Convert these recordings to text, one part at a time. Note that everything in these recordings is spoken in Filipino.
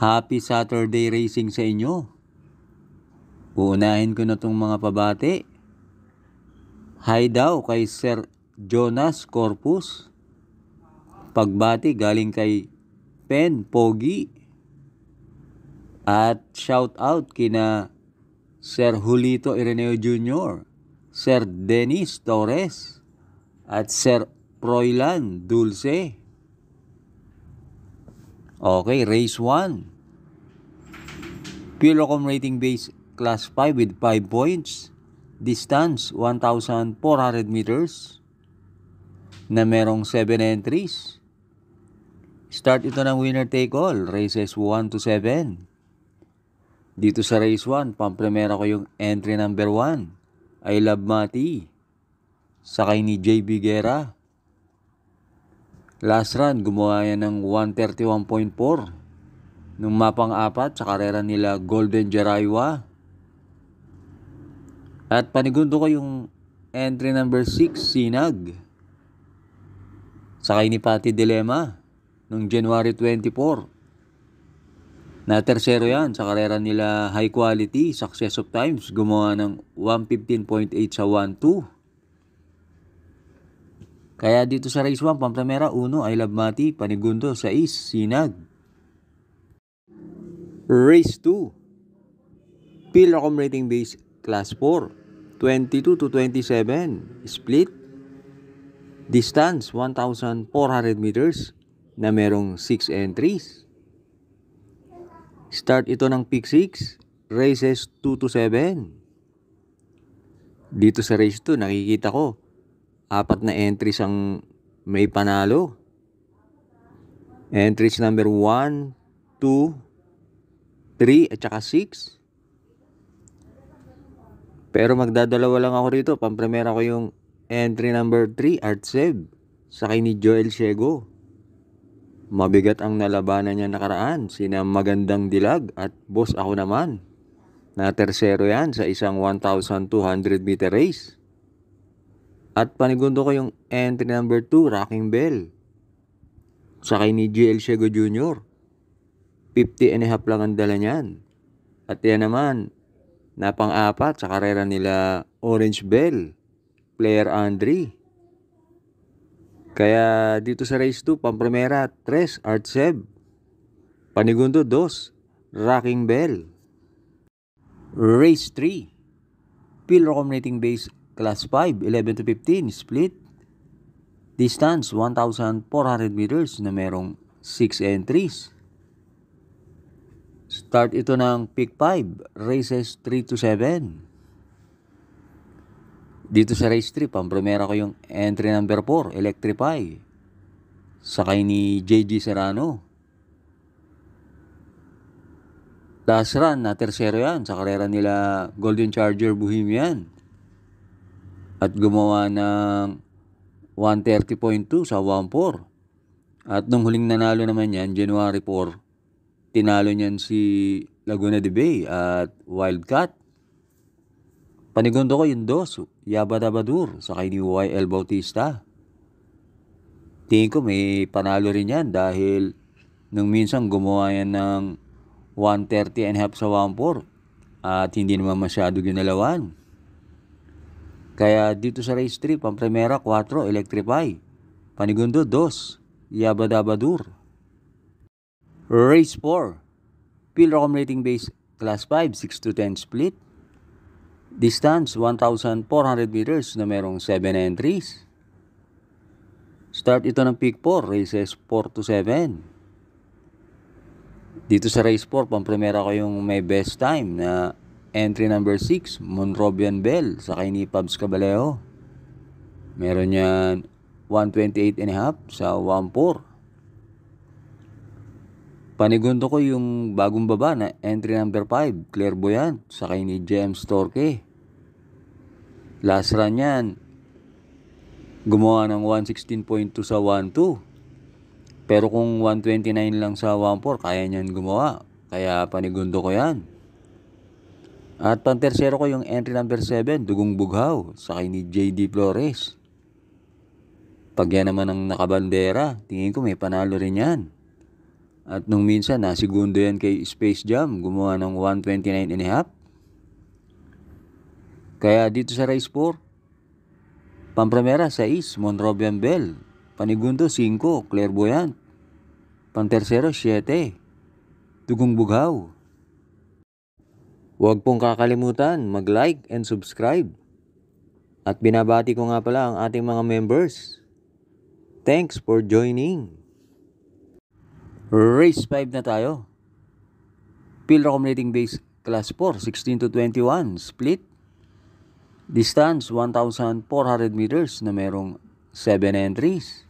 Happy Saturday racing sa inyo. Uunahin ko na tong mga pabati. Hi daw kay Sir Jonas Corpus. Pagbati galing kay Pen Pogi. At shout out kina Sir Julito Ireneo Jr., Sir Dennis Torres, at Sir Froilan Dulce. Okay, race 1. Pilocom rating base class 5 with 5 points. Distance 1,400 meters na merong 7 entries. Start ito ng winner take all, races 1 to 7. Dito sa race 1, pampremera ko yung entry number 1, I Love Mati, sakay ni JB Guerra. Last run, gumawa yan ng 131.4 nung mapang 4 sa karera nila Golden Jaraywa. At panigundo ko yung entry number 6, Sinag, sakay ni Patty Dilema nung January 24. Na tersero yan sa karera nila High Quality, Success of Times, gumawa ng 115.8 sa 1-2. Kaya dito sa race 1, pampremera 1, I Love Mati, panigundo 6, Sinag. Race 2, Pilocom rating base class 4, 22 to 27, split. Distance 1,400 meters na merong 6 entries. Start ito ng pick 6, races 2 to 7. Dito sa race 2, nakikita ko 4 na entries ang may panalo. Entries number 1, 2, 3 at saka 6. Pero magdadalawa lang ako rito. Pampremera ko yung entry number 3, Artseb, sakay ni Joel Ciego. Mabigat ang nalabanan niya nakaraan, sina Magandang Dilag at Boss Ako Naman. Na tersero yan sa isang 1,200 meter race. At panigundo ko yung entry number 2, Rocking Bell, sakay ni JL Ciego Jr. 50 and a half lang ang dala niyan. At yan naman, napang-4 sa karera nila Orange Bell, Player Andre. Kaya dito sa race 2, pampremera 3, Artseb, panigundo 2, Rocking Bell. Race 3, Pilocom rating base class 5, 11 to 15, split. Distance 1,400 meters na merong 6 entries. Start ito ng pick 5, races 3 to 7. Dito sa race 3, pampremera ko yung entry number 4, Electrify, sakay ni JG Serrano. Last run, na tersero yan sa karera nila Golden Charger Bohemian. At gumawa ng 130.2 sa 1-4. At nung huling nanalo naman yan, January 4, tinalo niyan si Laguna de Bay at Wildcat. Panigundo ko yung 2, Yabadabadur, sakay ni YL Bautista. Tingin ko may panalo rin yan dahil nung minsan gumawa yan ng 130 and a half sa 1-4 at hindi naman masyado ginalawan. Kaya dito sa race 3, pampremera 4, Electrify, panigundo 2, Yabadabadur. Race 4, Pilocom rating base class 5, 6 to 10 split. Distance 1,400 meters na merong 7 entries. Start ito ng pick 4, races 4 to 7. Dito sa race 4, pampremera ko yung may best time na entry number 6, Monrobian Bell, sakay ni Pabs Caballero. Meron yan 128 and a half sa 1-4. Panigundo ko yung bagong baba na entry number 5, Clairvoyant, sakay ni James Torque. Last run yan, gumawa ng 116.2 sa 1-2. Pero kung 129 lang sa 1-4, kaya niyan gumawa. Kaya panigundo ko yan. At pantersero ko yung entry number 7, Dugong Bughaw, sakay ni JD Flores. Pag yan naman ang nakabandera, tingin ko may panalo rin yan. At nung minsan, nasigundo yan kay Space Jam, gumawa ng 1:29.5. Kaya dito sa race 4, Pampramera 6, Monrobian Bell. Panigundo 5, Clairvoyant. Pantersero 7, Dugong Bughaw. Huwag pong kakalimutan mag-like and subscribe. At binabati ko nga pala ang ating mga members. Thanks for joining. Race 5 na tayo. Pilracom rating base class 4, 16 to 21, split. Distance 1,400 meters na merong 7 entries.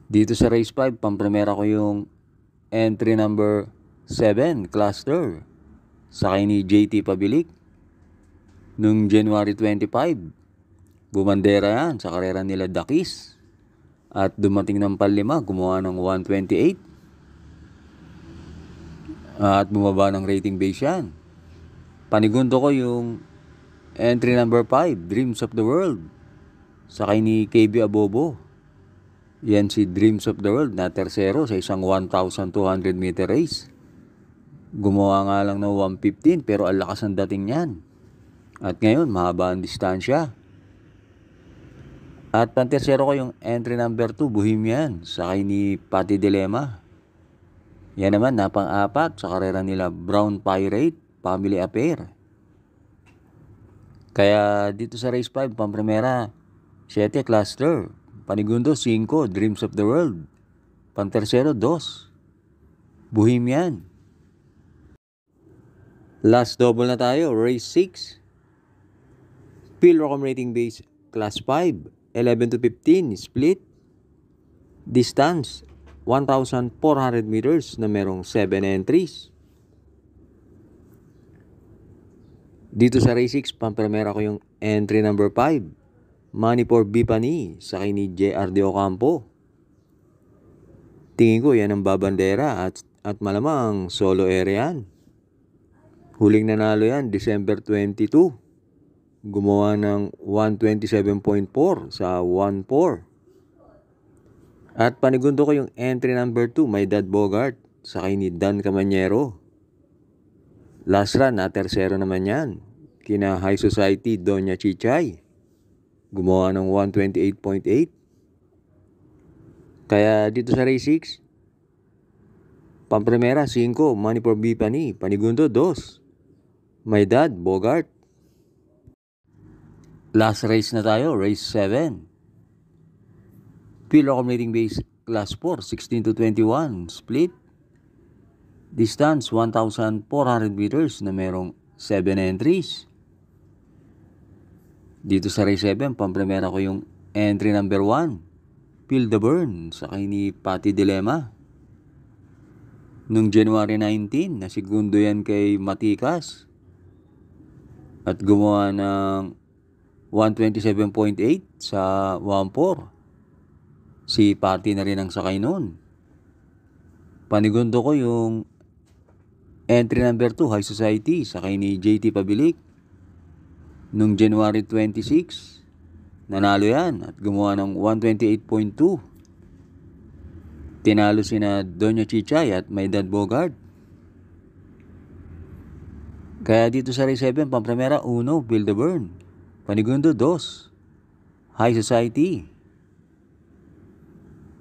Dito sa race 5, Pampramera ko yung entry number 7, Cluster. Sakay ni JT Pabilik. Nung January 25, bumandera yan sa karera nila Dakis. At dumating ng palima, gumawa ng 1:28. At bumaba ng rating base yan. Panigundo ko yung entry number 5, Dreams of the World. Sakay ni KB Abobo. Yan si Dreams of the World na tersero sa isang 1,200 meter race. Gumawa nga lang ng 1:15 pero ang lakas ng dating niyan. At ngayon, mahaba ang distansya. At pantersero ko yung entry number 2, Bohemian, sakay ni Patty Dilema. Yan naman, napang-apat sa karera nila Brown Pirate, Family Affair. Kaya dito sa race 5, Pampramera 7, Cluster. Panigundo 5, Dreams of the World. Pantersero 2, Bohemian. Last double na tayo, race 6. Pilracom rating base class 5, 11 to 15, split. Distance 1,400 meters na merong 7 entries. Dito sa race 6, Pampramera ko yung entry number 5, Money for Bipani, sakay ni JR De Ocampo. Tingin ko yan ang babandera at malamang solo area yan. Huling nanalo yan, December 22. Gumawa ng 1:27.4 sa 1:4. At panigundo ko yung entry number 2, My Dad Bogart, sakay ni Dan Camanyero. Last run, na tersero naman yan, kina High Society Doña Chichay. Gumawa ng 1:28.8. Kaya dito sa race 6, Pampramera 5, Money for Bipani. Panigundo 2, My Dad Bogart. Last race na tayo, race 7. Pilracom rating base class 4, 16 to 21, split. Distance 1,400 meters na merong 7 entries. Dito sa race 7, Pampramera ko yung entry number 1, Feel the Burn, sakay ni Patty Dilema. Nung January 19, nasigundo yan kay Matikas. At gumawa ng 1:27.8 sa 1:4. Si Patty na rin ang sakay noon. Panigundo ko yung entry number 2, High Society, sakay ni JT Pabilik. Nung January 26, nanalo yan at gumawa ng 1:28.2. Tinalo sina Doña Chichay at My Dad Bogart. Kaya dito sa race 7, Pampramera 1, Build the Burn. Panigundo 2, High Society.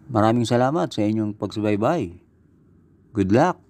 Maraming salamat sa inyong pagsubaybay. Good luck!